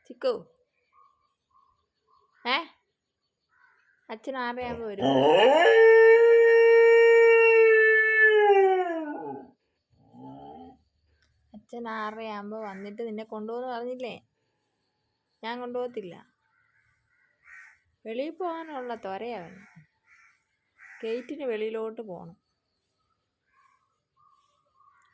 ചിക്കു അച്ഛൻ 6:30 വരും. അച്ഛൻ 6:30 വന്നിട്ട് നിന്നെ കൊണ്ടുപോകുന്നു പറഞ്ഞില്ലേ? ഞാൻ കൊണ്ടുപോകത്തില്ല. വെളിയിൽ പോകാനുള്ള ത്വരയവൻ. ഗേറ്റിന് വെളിയിലോട്ട് പോകണം.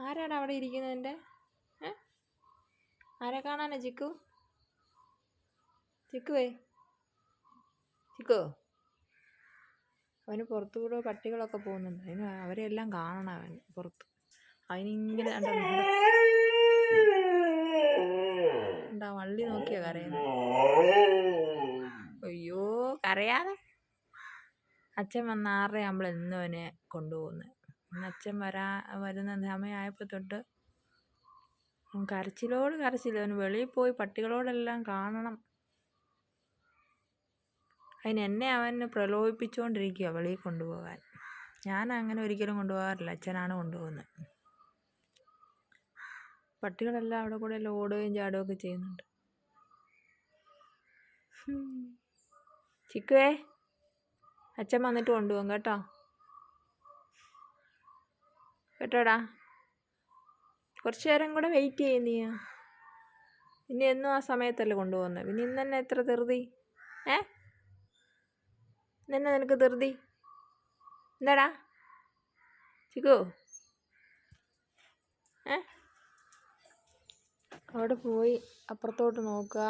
ആരാണ് അവിടെ ഇരിക്കുന്നതിൻ്റെ? ആരെ കാണാനാ ചിക്കു? ചിക്കുവേ, ചിക്കു, അവന് പുറത്തുകൂടെ പട്ടികളൊക്കെ പോകുന്നുണ്ട്. അവരെല്ലാം കാണണം. അവൻ പുറത്ത് അതിനിങ്ങനെ എന്താ വള്ളി നോക്കിയാ കരയുന്നത്? അയ്യോ, കരയാതെ. അച്ഛൻ വന്ന് 6:30 എന്നും അവനെ കൊണ്ടുപോകുന്നത്. അച്ഛൻ വരുന്ന സമയമായപ്പോൾ തൊട്ട് കരച്ചിലോട് കരച്ചില്ല. അവന് വെളിയിൽ പോയി പട്ടികളോടെല്ലാം കാണണം. എന്നെ അവന് പ്രലോഭിപ്പിച്ചുകൊണ്ടിരിക്കുക വെളിയിൽ കൊണ്ടുപോകാൻ. ഞാൻ അങ്ങനെ ഒരിക്കലും കൊണ്ടുപോകാറില്ല. അച്ഛനാണ് കൊണ്ടുപോകുന്നത്. പട്ടികളെല്ലാം അവിടെ കൂടെ എല്ലാം ഓടുകയും ചാടുകയൊക്കെ ചെയ്യുന്നുണ്ട്. ചിക്കുവേ, അച്ഛൻ വന്നിട്ട് കൊണ്ടുപോകും കേട്ടോ. കേട്ടോടാ, കുറച്ച് നേരം കൂടെ വെയിറ്റ് ചെയ്യും നീ. പിന്നെ എന്നും ആ സമയത്തല്ലേ കൊണ്ടുപോകുന്നത്. പിന്നെ ഇന്ന് തന്നെ എത്ര ധൃതി? ഇന്നെ നിനക്ക് ധൃതി എന്താടാ ചിക്കു? അവിടെ പോയി അപ്പുറത്തോട്ട് നോക്കുക,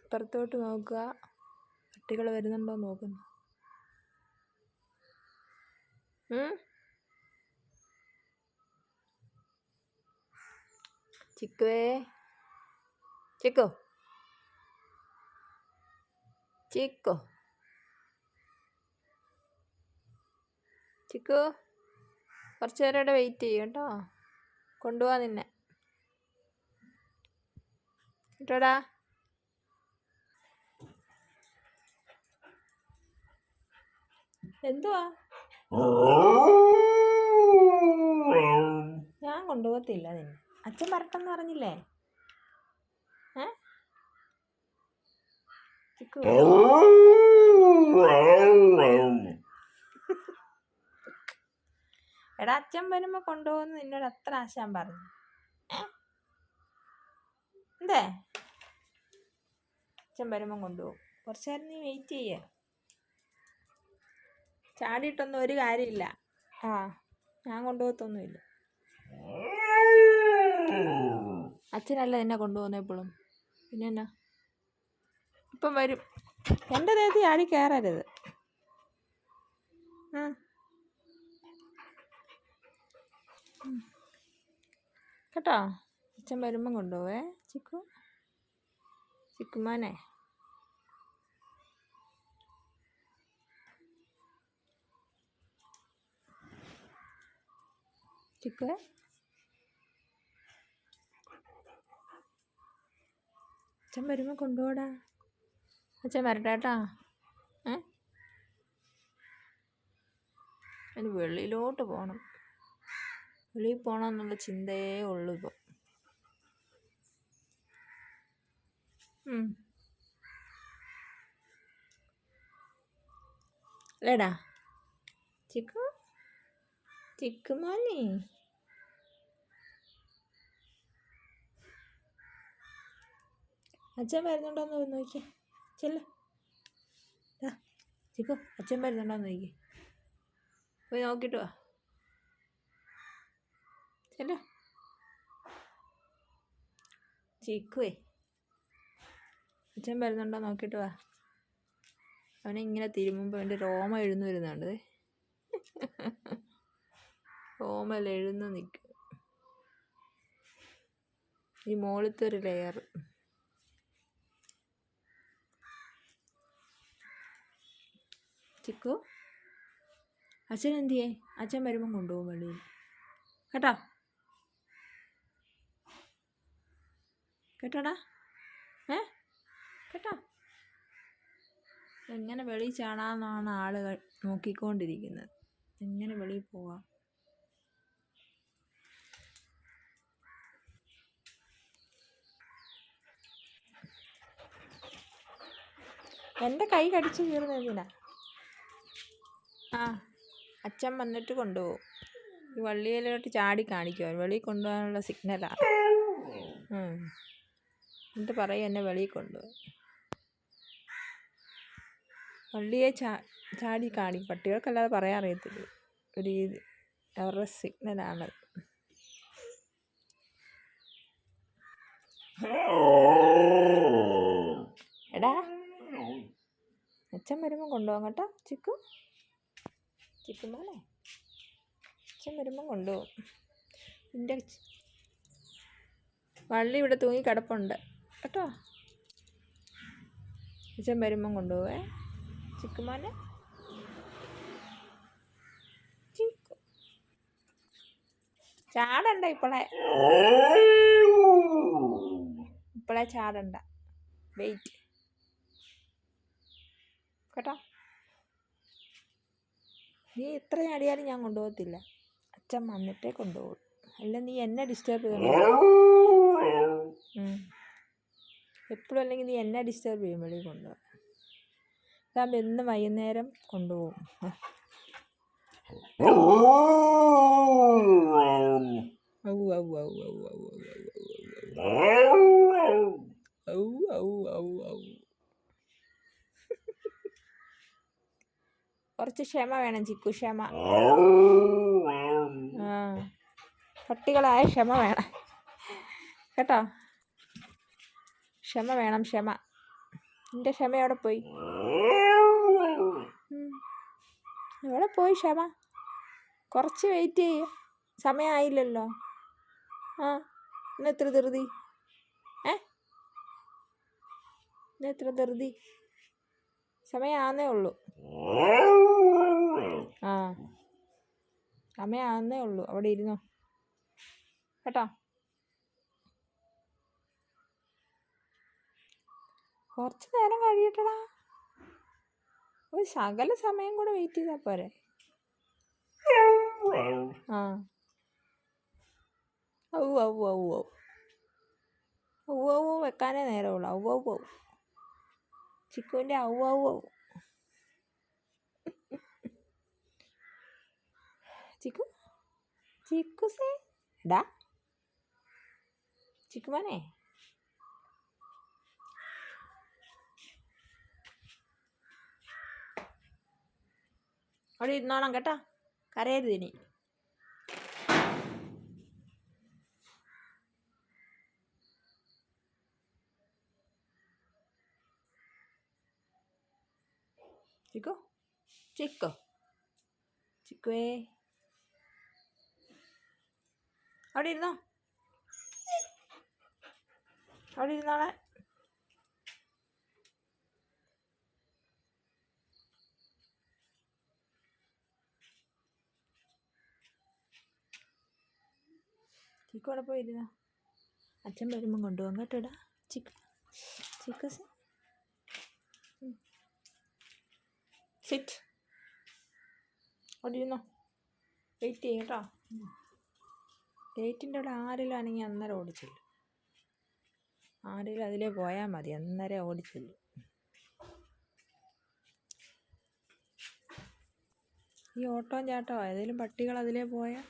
ഇപ്പുറത്തോട്ട് നോക്കുക. പട്ടികൾ വരുന്നുണ്ടോ നോക്കുന്നു. ചിക്കുവേ, ചിക്കു, ചിക്കു, ചിക്കു, കുറച്ച് നേരം ഇവിടെ വെയിറ്റ് ചെയ്യും കേട്ടോ. കൊണ്ടുപോവാ നിന്നെ കേട്ടോടാ. എന്തുവാ? ഞാൻ കൊണ്ടുപോകത്തില്ല നിന്നെ. അച്ഛൻ വരട്ടെന്ന് പറഞ്ഞില്ലേ? ചിക്കു, എടാ, അച്ഛൻ വരുമ്പോ കൊണ്ടുപോകുന്നു നിന്നോട് എത്ര ആശാൻ പറഞ്ഞു? എന്തേ? അച്ഛൻ വരുമ്പം കൊണ്ടുപോകും. കുറച്ച് നേരം നീ വെയിറ്റ് ചെയ്യ. ചാടിയിട്ടൊന്നും ഒരു കാര്യമില്ല. ഞാൻ കൊണ്ടുപോകത്തൊന്നുമില്ല. അച്ഛനല്ല എന്നെ കൊണ്ടുപോകുന്നത് എപ്പോഴും. പിന്നെ എന്നാ? ഇപ്പം വരും. എൻ്റെ ദേഹത്ത് ചാടി കയറരുത്. കേട്ടോ, അച്ഛൻ വരുമ്പം കൊണ്ടുപോവേ ചിക്കു. ചിക്കുമാനെ, ചിക്കുവേ, അച്ഛൻ വരുമ്പോൾ കൊണ്ടുപോടാ. അച്ഛൻ വരട്ടെ കേട്ടോ. അതിന് വെളിയിലോട്ട് പോകണം. വെളിയിൽ പോകണം എന്നുള്ള ചിന്തയേ ഉള്ളൂ ഇപ്പോൾ. അല്ലേടാ ചിക്കു? ചിക്കുമോനെ, അച്ഛൻ വരുന്നുണ്ടോന്ന് നോക്കിയേ. ചെല്ല ചിക്കു, അച്ഛൻ വരുന്നുണ്ടോന്ന് നോക്കിയേ. പോയി നോക്കിയിട്ട് വാ. ചെല്ല ചിക്കുവേ, അച്ഛൻ വരുന്നുണ്ടോ നോക്കിയിട്ട് വാ. അവനെ ഇങ്ങനെ തിരുമുമ്പോൾ അവൻ്റെ രോമം എഴുന്നു വരുന്നുണ്ട്. രോമം എഴുന്നു നിൽക്കും. ഈ മുകളിലത്തെ ഒരു ലെയർ. ചിക്കു, അച്ഛൻ എന്തിയേ? അച്ഛൻ വരുമ്പം കൊണ്ടുപോകും വെളിയിൽ കേട്ടോ. കേട്ടോടാ? കേട്ടോ? എങ്ങനെ വെളിയിൽ ചാടാമെന്നാണ് ആളുകൾ നോക്കിക്കൊണ്ടിരിക്കുന്നത്. എങ്ങനെ വെളിയിൽ പോവാം? എൻ്റെ കൈ കടിച്ച് കീറുന്നതിനാ. ആ അച്ഛൻ വന്നിട്ട് കൊണ്ടുപോകും. ഈ വള്ളിയിലോട്ട് ചാടി കാണിക്കും. വെളിയിൽ കൊണ്ടുപോകാനുള്ള സിഗ്നലാണ്. എന്നിട്ട് പറയും എന്നെ വെളിയിൽ കൊണ്ടുപോകും. വള്ളിയെ ചാടി കാണിക്കും. പട്ടികൾക്കല്ലാതെ പറയാൻ അറിയത്തില്ല. ഒരു അവരുടെ സിഗ്നലാണത്. എടാ അച്ഛൻ വരുമ്പം കൊണ്ടുപോകും കേട്ടോ ചിക്കുമോനെ. അച്ഛൻ വരുമ്പം കൊണ്ടുപോകും. എൻ്റെ വള്ളി ഇവിടെ തൂങ്ങി കിടപ്പുണ്ട് കേട്ടോ. അച്ഛൻ വരുമ്പം കൊണ്ടുപോവേ ചിക്കുമോനെ. ചിക്കു ചാടണ്ട ഇപ്പോളെ ചാടണ്ട. വെയിറ്റ് കേട്ടോ. നീ എത്ര ചാടിയാലും ഞാൻ കൊണ്ടുപോകത്തില്ല. അച്ഛൻ വന്നിട്ടേ കൊണ്ടുപോകും. അല്ല നീ എന്നെ ഡിസ്റ്റർബ് ചെയ്യണം. എപ്പോഴും അല്ലെങ്കിൽ നീ എന്നെ ഡിസ്റ്റർബ് ചെയ്യും വെളിയിൽ കൊണ്ടുപോകാൻ. ഇതാകുമ്പോൾ എന്നും വൈകുന്നേരം കൊണ്ടുപോകും. കുറച്ച് ക്ഷമ വേണം ചിക്കു, ക്ഷമ. പട്ടികളായ ക്ഷമ വേണം കേട്ടോ. ക്ഷമ വേണം, ക്ഷമ. എൻ്റെ ക്ഷമ എവിടെ പോയി? എവിടെ പോയി ക്ഷമ? കുറച്ച് വെയിറ്റ് ചെയ്യ. സമയമായില്ലല്ലോ. ഇന്നെത്ര ധൃതി? ഇന്നെത്ര ധൃതി? സമയമാകുന്നേ ഉള്ളൂ. സമയമാകുന്നേ ഉള്ളൂ. അവിടെ ഇരുന്നോ കേട്ടോ. കുറച്ച് നേരം കഴിയട്ടടാ. ഒരു ശകല സമയം കൂടെ വെയിറ്റ് ചെയ്താൽ പോരെ. ഔ വെക്കാനേ നേരമുള്ളൂ. ഔ ചിക്കുവിൻ്റെ ഔ ചിക്കുസേ ഡാ ചിക്കുമോനെ. അവിടെ ഇരുന്നോണം കേട്ടോ. കരയരുത് ഇനി. ചിക്കുവേ അവിടെ ഇരുന്നോ. അവിടെ ഇരുന്നോളെ. ചിക്കു അവിടെ പോയിരുന്നോ. അച്ഛൻ വരുമ്പം കൊണ്ടുപോകാം കേട്ടോടാ. ചിക്കു സിറ്റ്. അവിടെ ഇരുന്നോ. വെയിറ്റ് ചെയ്യും കേട്ടോ. ഗേറ്റിൻ്റെ അവിടെ ആരെങ്കിലും ആണെങ്കിൽ അന്നേരം ഓടിച്ചില്ല. ആരെങ്കിലും അതിലേ പോയാൽ മതി, അന്നേരം ഓടിച്ചില്ല. ഈ ഓട്ടവും ചാട്ടമോ ഏതെങ്കിലും പട്ടികൾ അതിലേ പോയാൽ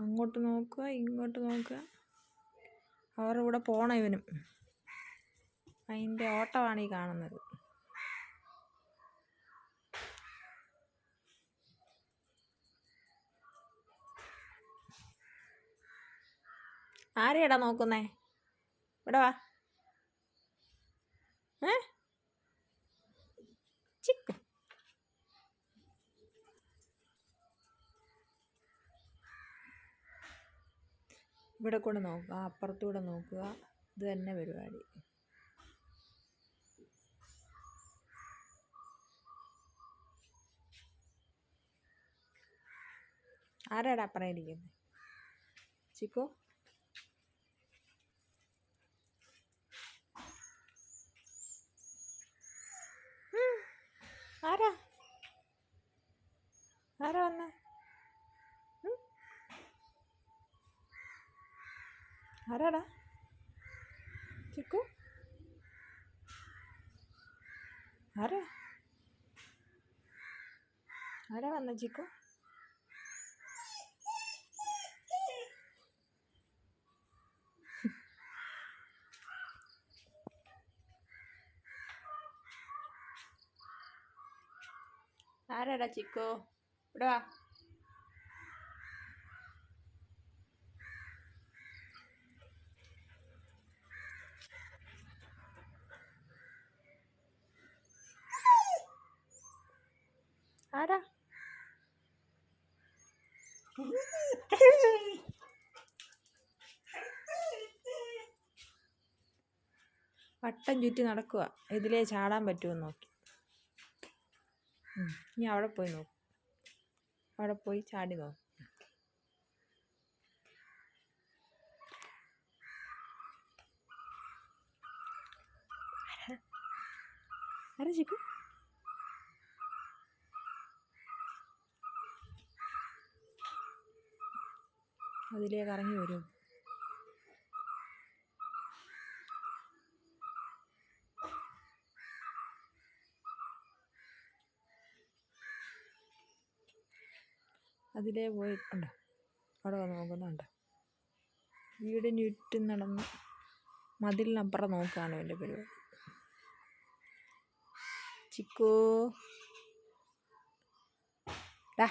അങ്ങോട്ട് നോക്കുക, ഇങ്ങോട്ട് നോക്കുക. അവരുടെ കൂടെ പോണം ഇവനും. അതിൻ്റെ ഓട്ടമാണ് ഈ കാണുന്നത്. ആരെയാടാ നോക്കുന്നേ? ഇവിടെ വാ. ചിക്കു ഇവിടെ കൂടെ നോക്കുക, അപ്പുറത്തൂടെ നോക്കുക. ഇത് തന്നെ പരിപാടി. ആരാടാ അപ്പുറം ഇരിക്കുന്നത്? ചിക്കു ആരാ വന്നേ? ആരാടാ? ചിക്കു ആരാ ആരാ വന്ന ചിക്കു? ആരാടാ ചിക്കു? ഇവിടെ വാ. ആരാ? വട്ടം ചുറ്റി നടക്കുക. ഇതിലേ ചാടാൻ പറ്റുമെന്ന് നോക്കി. ഇനി അവിടെ പോയി നോക്കും. അവിടെ പോയി ചാടി നോക്കും. ആരാ ചിക്കു? അതിലേ കറങ്ങി വരും. അതിലേ പോയി ഉണ്ടോ? അവിടെ വന്ന് നോക്കുന്നുണ്ട്. വീടിന് ചുറ്റും നടന്ന് മതിലിനപ്പുറം നോക്കുകയാണ് എൻ്റെ പരിപാടി. ചിക്കു ഡാ.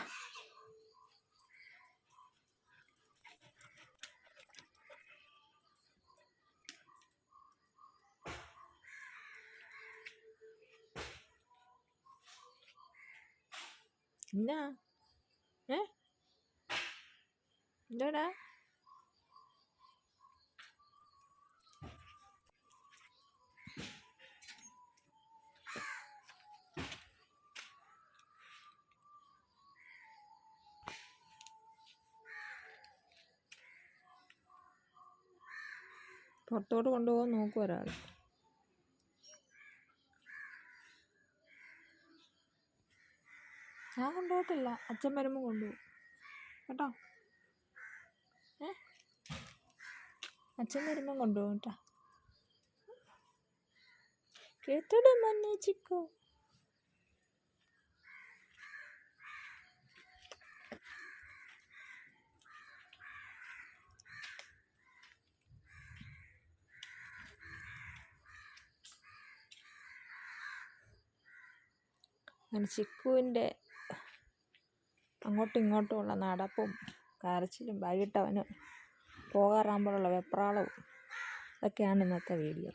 എന്നാ എന്താടാ? പുറത്തോട്ട് കൊണ്ടുപോകാൻ നോക്കും ഒരാൾ. ഞാൻ കൊണ്ടുപോകത്തില്ല. അച്ഛൻ വരുമ്പോൾ കൊണ്ടുപോകും കേട്ടോ. അച്ഛൻ വരുമ്പോൾ കൊണ്ടുപോകും കേട്ടോ. കേട്ടോടെ മഞ്ഞ ചിക്കു. അങ്ങനെ ചിക്കുവിൻ്റെ അങ്ങോട്ടും ഇങ്ങോട്ടുമുള്ള നടപ്പും കരച്ചിലും വൈകിട്ട് അവന് പോകാറാകുമ്പോഴുള്ള വെപ്രാളവും ഇതൊക്കെയാണ് ഇന്നത്തെ വീഡിയോ.